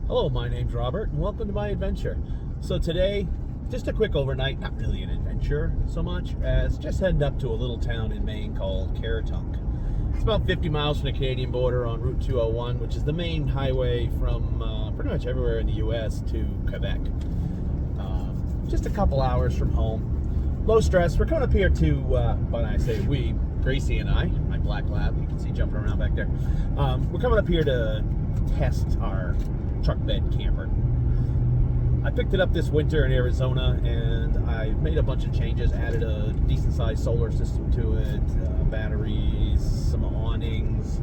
Hello, my name's Robert, and welcome to my adventure. So today, just a quick overnight, not really an adventure so much as just heading up to a little town in Maine called Caratunk. It's about 50 miles from the Canadian border on Route 201, which is the main highway from pretty much everywhere in the U.S. to Quebec. Just a couple hours from home. Low stress. We're coming up here to, when I say we, Gracie and I, my black lab, you can see jumping around back there. We're coming up here to test our truck bed camper. I picked it up this winter in Arizona, and I made a bunch of changes, added a decent sized solar system to it, batteries, some awnings,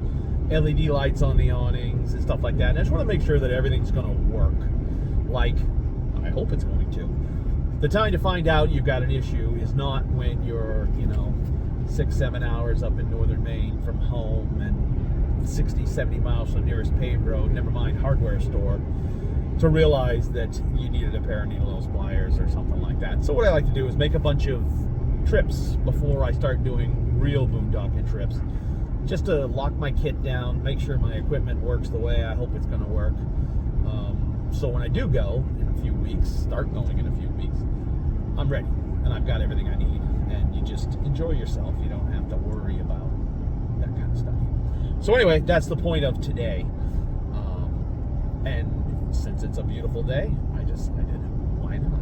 LED lights on the awnings and stuff like that. And I just want to make sure that everything's going to work like I hope it's going to. The time to find out you've got an issue is not when you're 6-7 hours up in northern Maine from home and 60-70 miles from the nearest paved road, never mind hardware store, to realize that you needed a pair of needle nose pliers or something like that. So what I like to do is make a bunch of trips before I start doing real boondocking trips, just to lock my kit down, make sure my equipment works the way I hope it's going to work. So when I do go in a few weeks, start going in a few weeks, I'm ready and I've got everything I need. And you just enjoy yourself. You don't have to worry about that kind of stuff. So anyway, that's the point of today. And since it's a beautiful day, I decided, why not?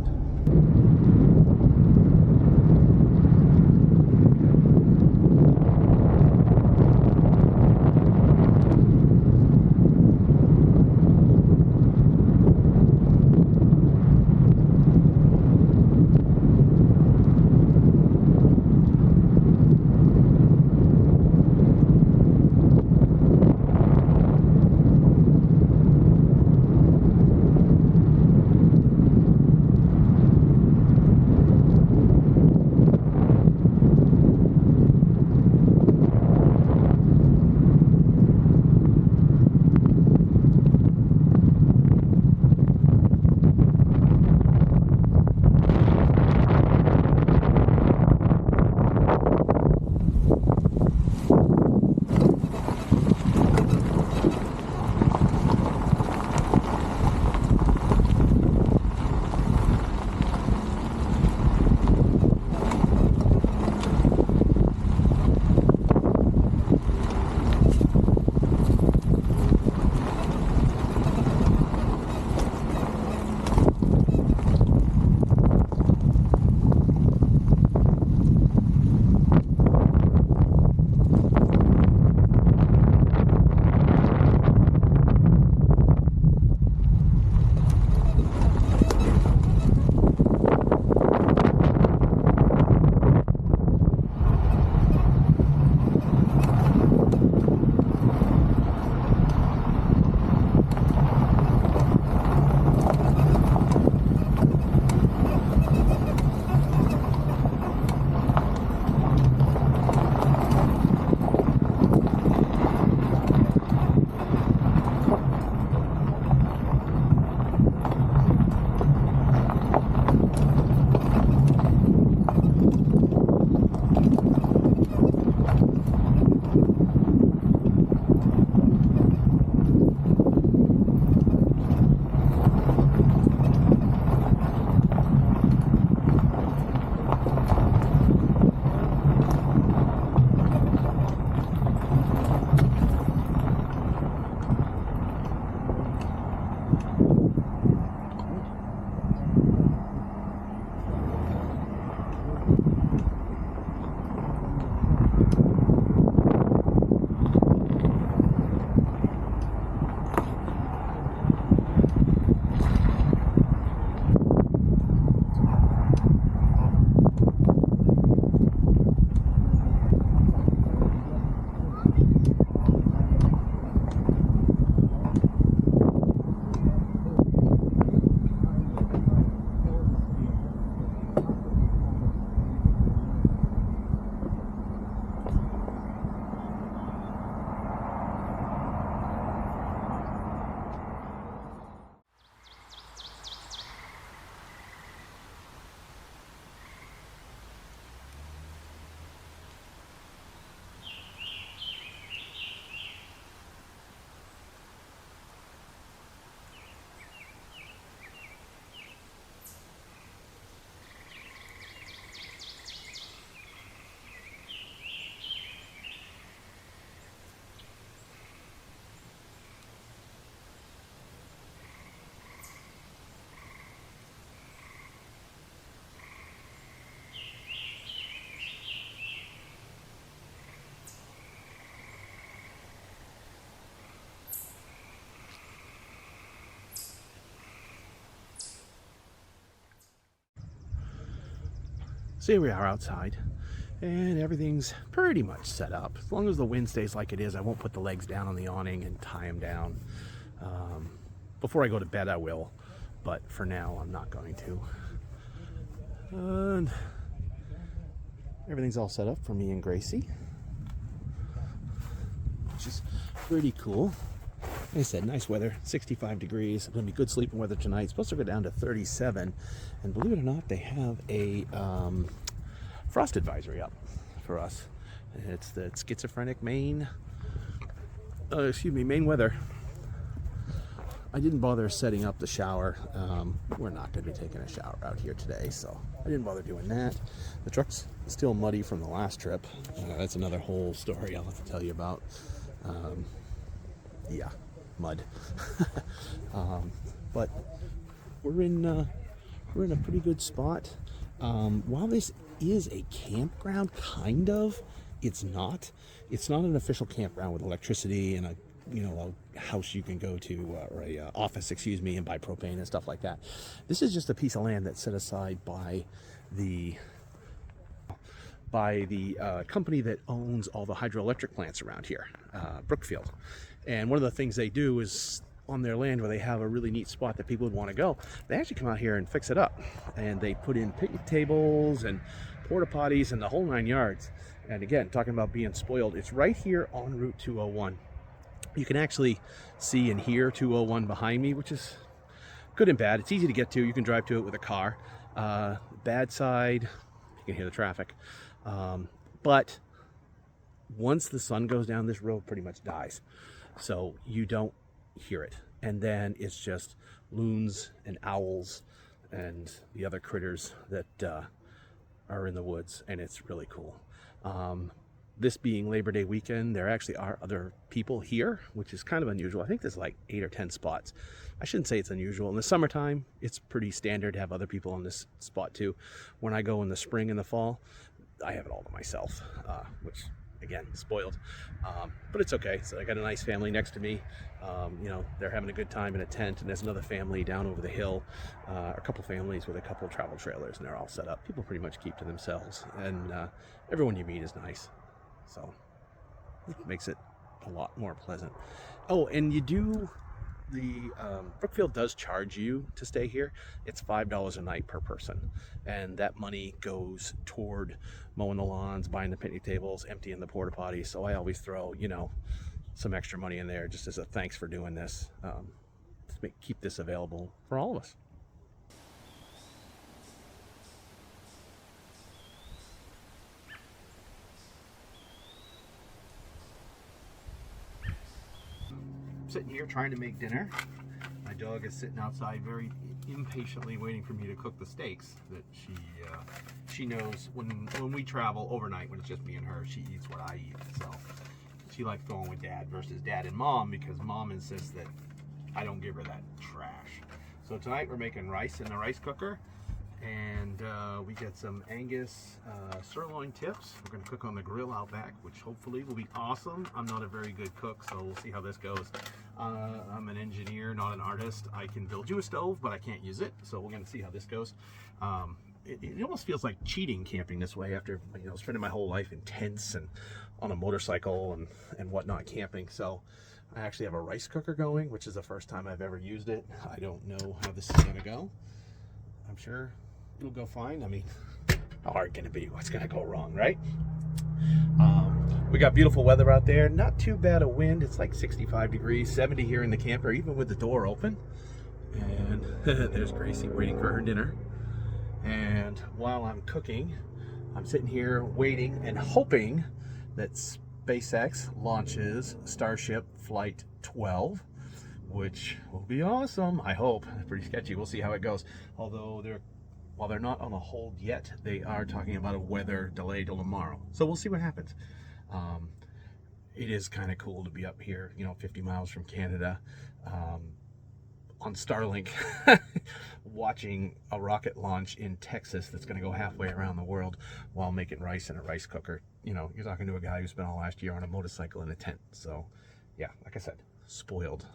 So here we are outside, and everything's pretty much set up. As long as the wind stays like it is, I won't put the legs down on the awning and tie them down. Before I go to bed, I will, but for now, I'm not going to. And everything's all set up for me and Gracie, which is pretty cool. Like I said, nice weather, 65 degrees. It's going to be good sleeping weather tonight. It's supposed to go down to 37. And believe it or not, they have a frost advisory up for us. It's the schizophrenic Maine weather. I didn't bother setting up the shower. We're not going to be taking a shower out here today, so I didn't bother doing that. The truck's still muddy from the last trip. That's another whole story I'll have to tell you about. Yeah, mud. But we're in a pretty good spot. While this is a campground, kind of, it's not an official campground with electricity and a house you can go to, or a office, and buy propane and stuff like that. This is just a piece of land that's set aside by the company that owns all the hydroelectric plants around here, Brookfield. And one of the things they do is, on their land where they have a really neat spot that people would want to go, they actually come out here and fix it up. And they put in picnic tables and porta potties and the whole 9 yards. And again, talking about being spoiled, it's right here on Route 201. You can actually see and hear 201 behind me, which is good and bad. It's easy to get to. You can drive to it with a car. Bad side, you can hear the traffic. But once the sun goes down, this road pretty much dies. So you don't hear it. And then it's just loons and owls and the other critters that are in the woods, and it's really cool. This being Labor Day weekend, there actually are other people here, which is kind of unusual. I think there's like 8 or 10 spots. I shouldn't say it's unusual. In the summertime, it's pretty standard to have other people on this spot too. When I go in the spring and the fall, I have it all to myself, which, again, spoiled. But it's okay. So I got a nice family next to me. They're having a good time in a tent, and there's another family down over the hill, a couple families with a couple travel trailers, and they're all set up. People pretty much keep to themselves, and everyone you meet is nice. So it makes it a lot more pleasant. Oh, and Brookfield does charge you to stay here. It's $5 a night per person. And that money goes toward mowing the lawns, buying the picnic tables, emptying the porta potties. So I always throw, some extra money in there just as a thanks for doing this. To keep this available for all of us. Sitting here trying to make dinner. My dog is sitting outside very impatiently waiting for me to cook the steaks that she knows when we travel overnight, when it's just me and her, she eats what I eat. So she likes going with Dad versus Dad and Mom, because Mom insists that I don't give her that trash. So tonight we're making rice in the rice cooker, and we get some Angus sirloin tips. We're going to cook on the grill out back, which hopefully will be awesome. I'm not a very good cook, so we'll see how this goes. I'm an engineer, not an artist. I can build you a stove, but I can't use it, so we're going to see how this goes. It almost feels like cheating camping this way after spending my whole life in tents and on a motorcycle and whatnot camping. So I actually have a rice cooker going, which is the first time I've ever used it. I don't know how this is going to go. I'm sure it'll go fine. I mean, how hard can it be? What's going to go wrong, right? We got beautiful weather out there. Not too bad a wind. It's like 65 degrees, 70 here in the camper, even with the door open. And there's Gracie waiting for her dinner. And while I'm cooking, I'm sitting here waiting and hoping that SpaceX launches Starship Flight 12, which will be awesome. I hope. Pretty sketchy. We'll see how it goes. Although while they're not on a hold yet, they are talking about a weather delay till tomorrow. So we'll see what happens. It is kind of cool to be up here, 50 miles from Canada, on Starlink, watching a rocket launch in Texas that's going to go halfway around the world while making rice in a rice cooker. You're talking to a guy who spent all last year on a motorcycle in a tent. So, yeah, like I said, spoiled.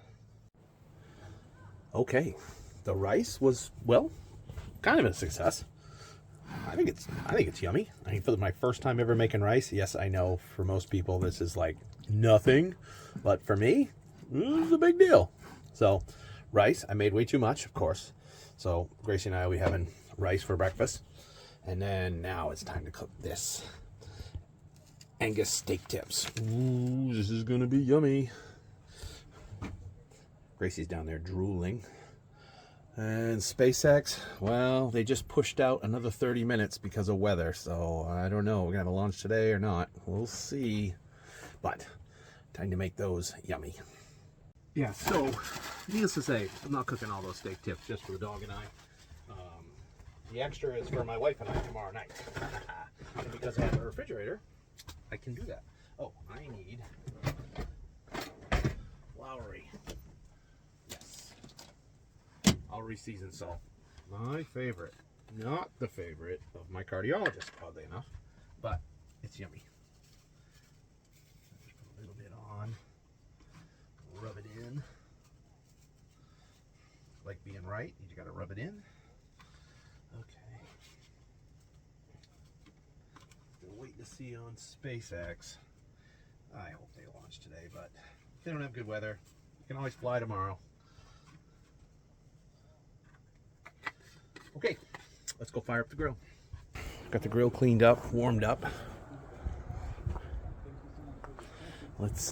Okay, the rice was, well, kind of a success. I think it's yummy. I mean, for my first time ever making rice, yes, I know for most people this is like nothing, but for me, this is a big deal. So, rice, I made way too much, of course. So, Gracie and I will be having rice for breakfast. And then now it's time to cook this Angus steak tips. Ooh, this is gonna be yummy. Gracie's down there drooling. And SpaceX, well, they just pushed out another 30 minutes because of weather. So I don't know, we're gonna have a launch today or not. We'll see. But time to make those yummy. Yeah, so needless to say, I'm not cooking all those steak tips just for the dog and I. The extra is for my wife and I tomorrow night. And because I have a refrigerator, I can do that. Oh, I need Lowry. Yes. Lowry seasoned salt. My favorite. Not the favorite of my cardiologist, oddly enough, but it's yummy. Just put a little bit on. Rub it in. Like being right, you gotta rub it in. Okay. We'll wait to see on SpaceX. I hope they launch today, but if they don't have good weather, you can always fly tomorrow. Okay, let's go fire up the grill. Got the grill cleaned up, warmed up. Let's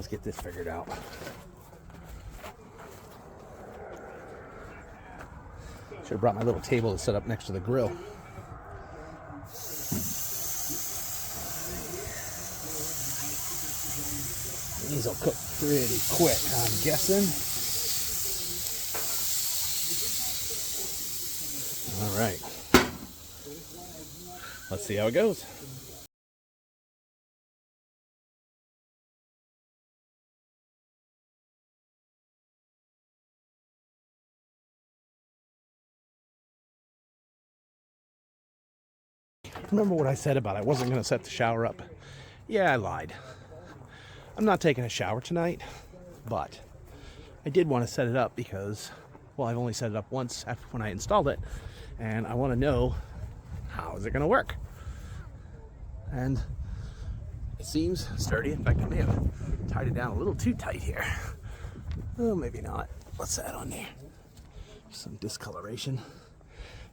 get this figured out. Should have brought my little table to set up next to the grill. These will cook pretty quick, I'm guessing. All right. Let's see how it goes. Remember what I said about I wasn't going to set the shower up? Yeah, I lied. I'm not taking a shower tonight, but I did want to set it up because, well, I've only set it up once after when I installed it, and I want to know how is it going to work. And it seems sturdy. In fact, I may have tied it down a little too tight here. Oh, maybe not. What's that on there? Some discoloration.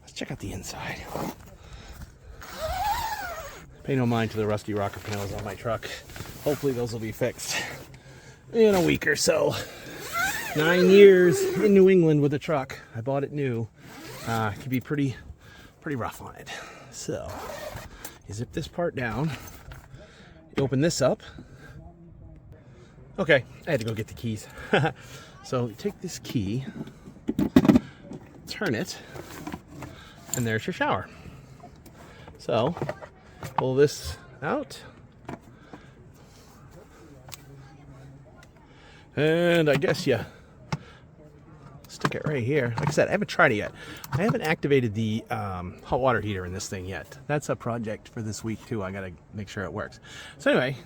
Let's check out the inside. Pay no mind to the rusty rocker panels on my truck. Hopefully those will be fixed in a week or so. 9 years in New England with a truck. I bought it new. It can be pretty rough on it. So, you zip this part down. You open this up. Okay, I had to go get the keys. So, you take this key, turn it, and there's your shower. So, pull this out. And I guess you stick it right here. Like I said, I haven't tried it yet. I haven't activated the hot water heater in this thing yet. That's a project for this week too. I gotta make sure it works. So anyway,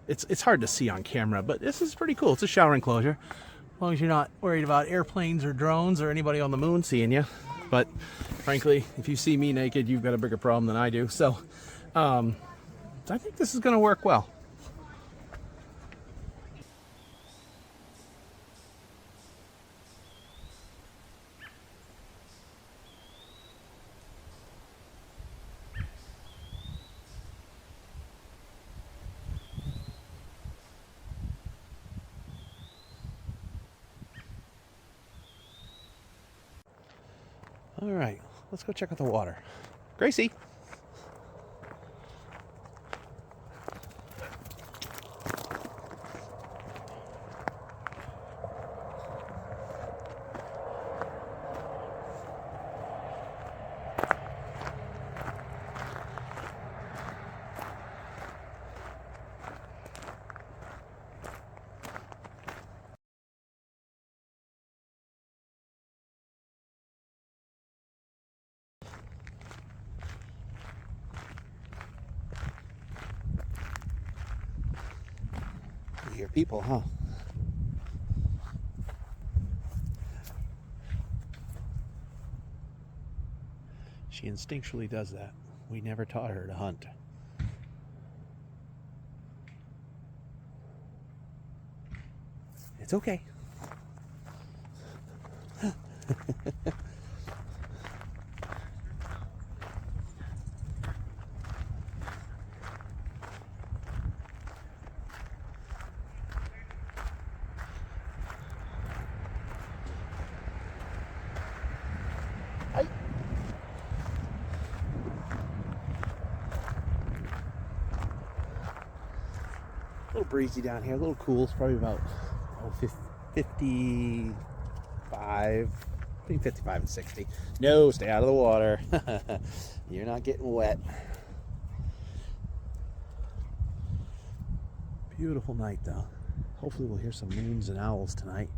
it's hard to see on camera, but this is pretty cool. It's a shower enclosure. As long as you're not worried about airplanes or drones or anybody on the moon seeing you. But frankly, if you see me naked, you've got a bigger problem than I do. So I think this is gonna work well. All right, let's go check out the water. Gracie. You hear people, huh? She instinctually does that. We never taught her to hunt. It's okay. Hi. A little breezy down here, a little cool. It's probably about 55, between 55 and 60. No, stay out of the water. You're not getting wet. Beautiful night though. Hopefully we'll hear some moons and owls tonight.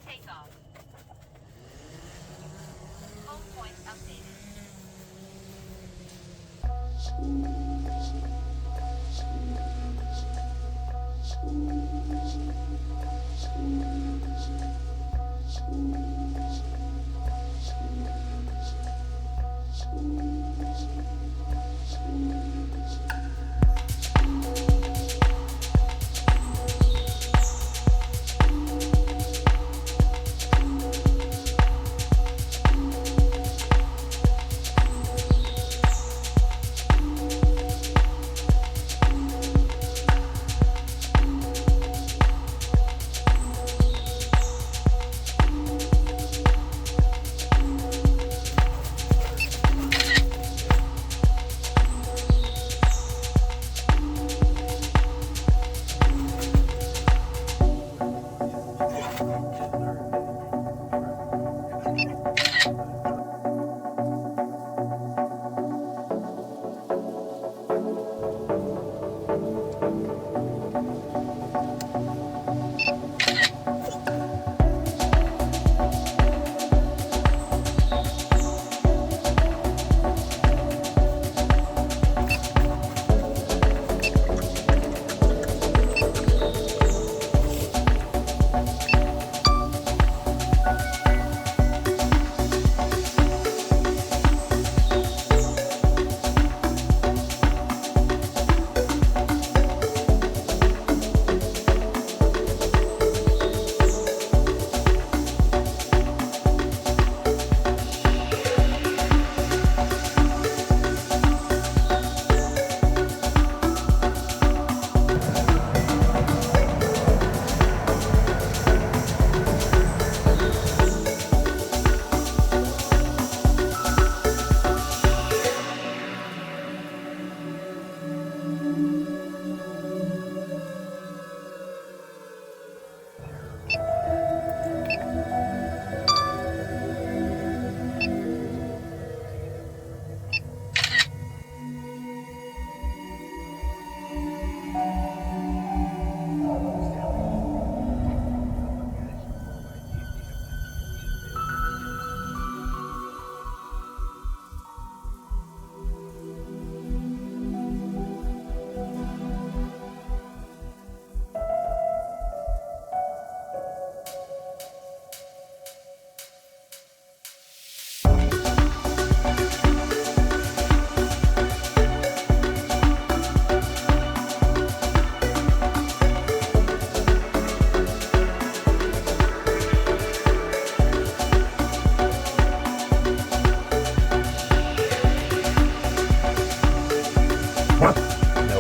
Takeoff. Home point updated.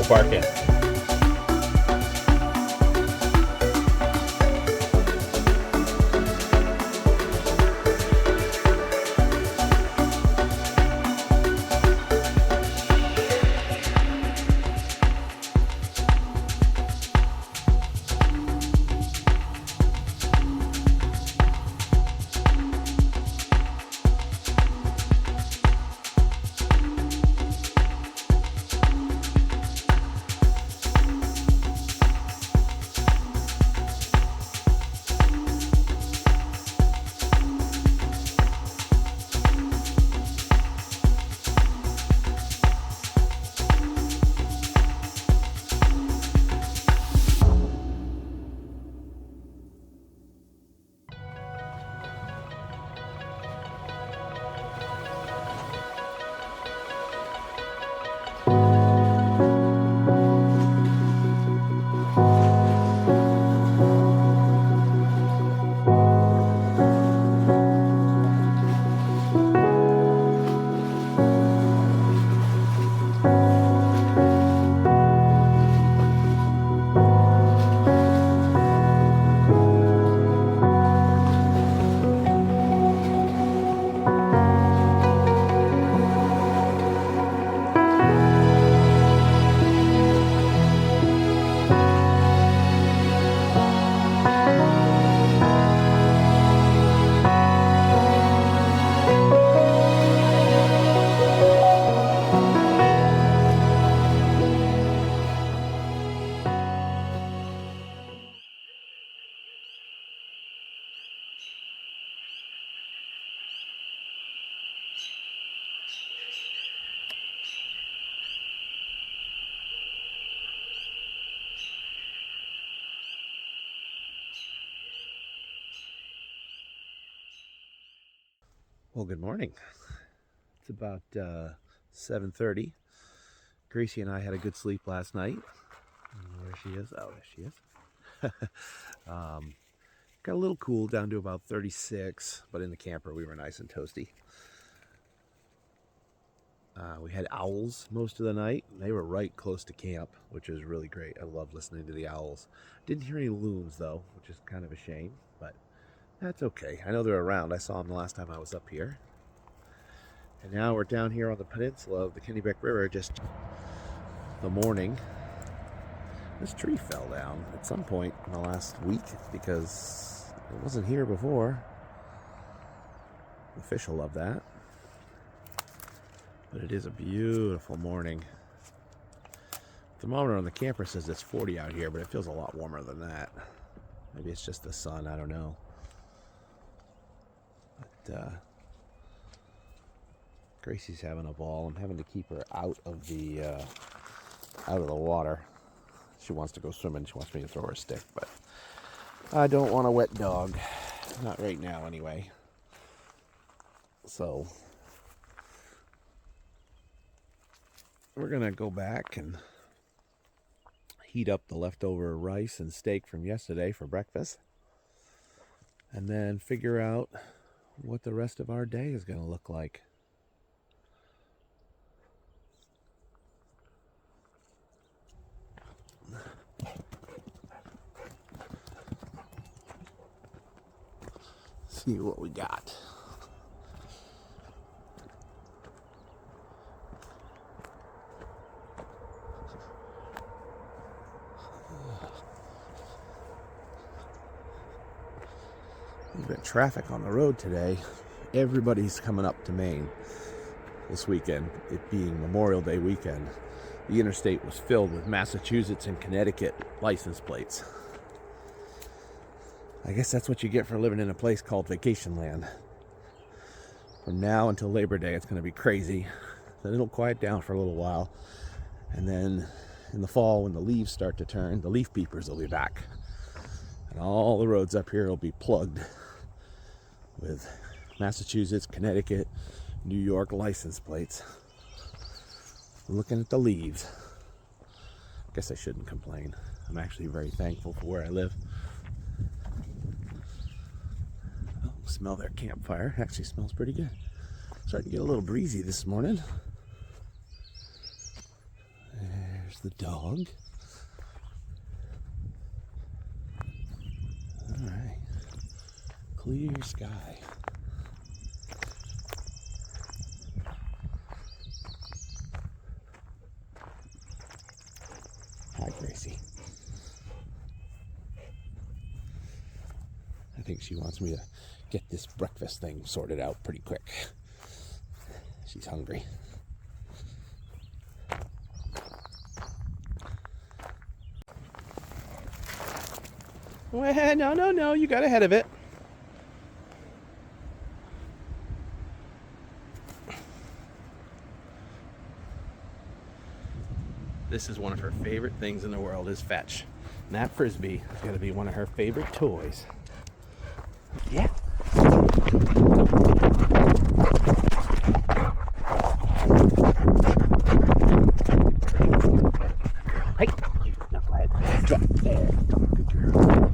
No parking. Well, good morning. It's about 7:30. Gracie and I had a good sleep last night. Where she is? Oh, there she is. Got a little cool, down to about 36, but in the camper we were nice and toasty. We had owls most of the night. They were right close to camp, which was really great. I love listening to the owls. Didn't hear any loons though, which is kind of a shame, but that's okay. I know they're around. I saw them the last time I was up here. And now we're down here on the peninsula of the Kennebec River, just the morning. This tree fell down at some point in the last week because it wasn't here before. The fish will love that. But it is a beautiful morning. The thermometer on the camper says it's 40 out here, but it feels a lot warmer than that. Maybe it's just the sun, I don't know. But Gracie's having a ball. I'm having to keep her out of the water. She wants to go swimming. She wants me to throw her a stick, but I don't want a wet dog. Not right now, anyway. So we're gonna go back and heat up the leftover rice and steak from yesterday for breakfast, and then figure out what the rest of our day is gonna look like. See what we got. There's been traffic on the road today. Everybody's coming up to Maine this weekend, it being Memorial Day weekend. The interstate was filled with Massachusetts and Connecticut license plates. I guess that's what you get for living in a place called vacation land. From now until Labor Day, it's going to be crazy. Then it'll quiet down for a little while. And then in the fall, when the leaves start to turn, the leaf peepers will be back. And all the roads up here will be plugged with Massachusetts, Connecticut, New York license plates. Looking at the leaves. I guess I shouldn't complain. I'm actually very thankful for where I live. Oh, smell their campfire. Actually smells pretty good. Starting to get a little breezy this morning. There's There's the dog. All right. Clear sky. Hi, Gracie. I think she wants me to get this breakfast thing sorted out pretty quick. She's hungry. Well, no, you got ahead of it. This is one of her favorite things in the world is fetch. And that Frisbee is going to be one of her favorite toys. Yeah. Hey, you knucklehead. Drop there. Good girl.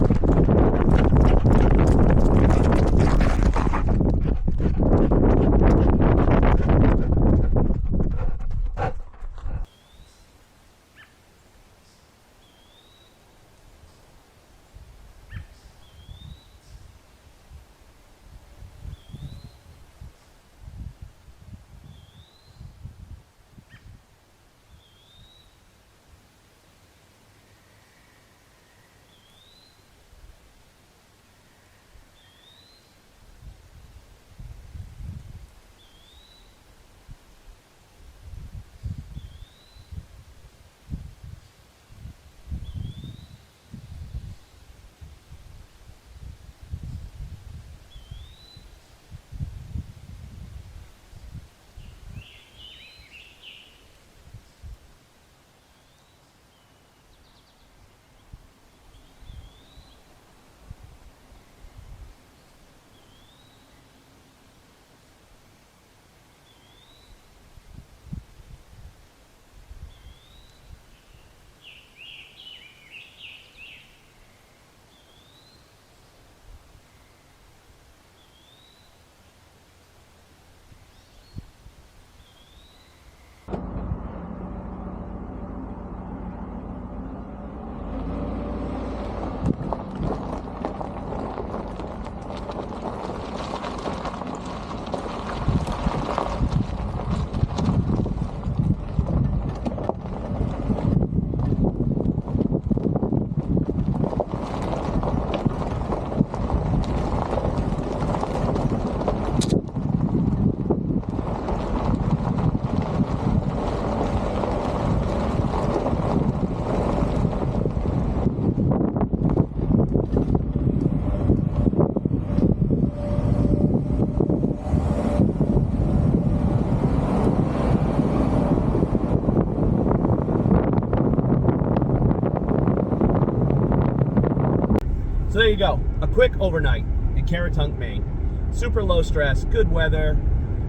So there you go, a quick overnight in Caratunk, Maine. Super low stress, good weather,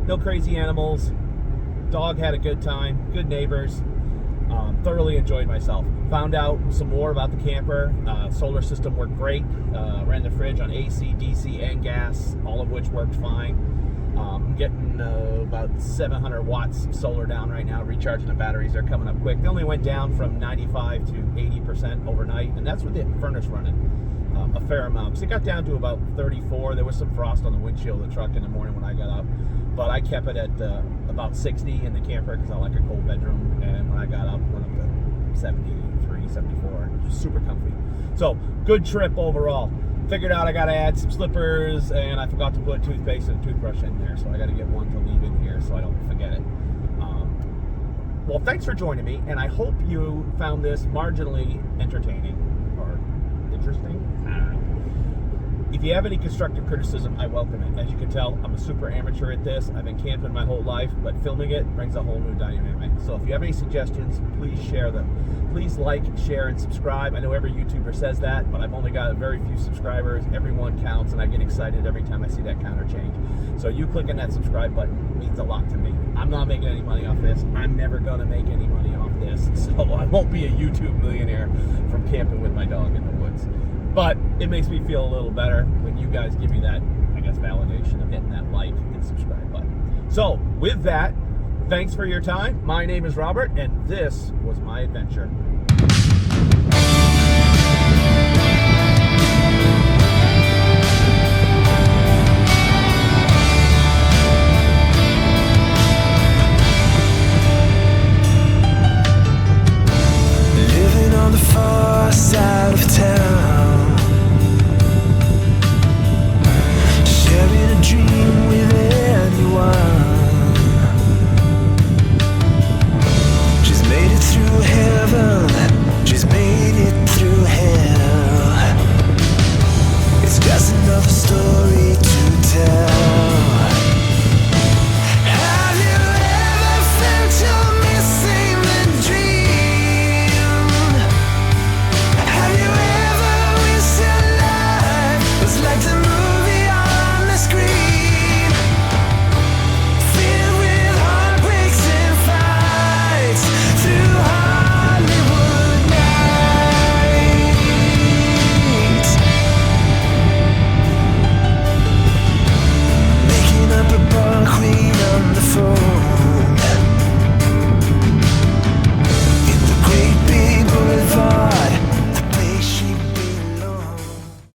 no crazy animals, dog had a good time, good neighbors, thoroughly enjoyed myself. Found out some more about the camper. Solar system worked great, ran the fridge on AC, DC, and gas, all of which worked fine. I'm getting about 700 watts of solar down right now, recharging the batteries. They're coming up quick. They only went down from 95 to 80% overnight, and that's with the furnace running a fair amount. Because it got down to about 34. There was some frost on the windshield of the truck in the morning when I got up, but I kept it at about 60 in the camper because I like a cold bedroom, and when I got up, went up to 73, 74. It was super comfy. So, good trip overall. Figured out I got to add some slippers, and I forgot to put toothpaste and a toothbrush in there, so I got to get one to leave in here so I don't forget it. Well, thanks for joining me, and I hope you found this marginally entertaining or interesting. I don't know. If you have any constructive criticism, I welcome it. As you can tell, I'm a super amateur at this. I've been camping my whole life, but filming it brings a whole new dynamic. So if you have any suggestions, please share them. Please like, share, and subscribe. I know every YouTuber says that, but I've only got very few subscribers. Everyone counts, and I get excited every time I see that counter change. So you clicking that subscribe button means a lot to me. I'm not making any money off this. I'm never going to make any money off this. So I won't be a YouTube millionaire from camping with my dog in the woods. But it makes me feel a little better when you guys give me that, I guess, validation of hitting that like and subscribe button. So with that, Thanks for your time. My name is Robert, and this was my adventure.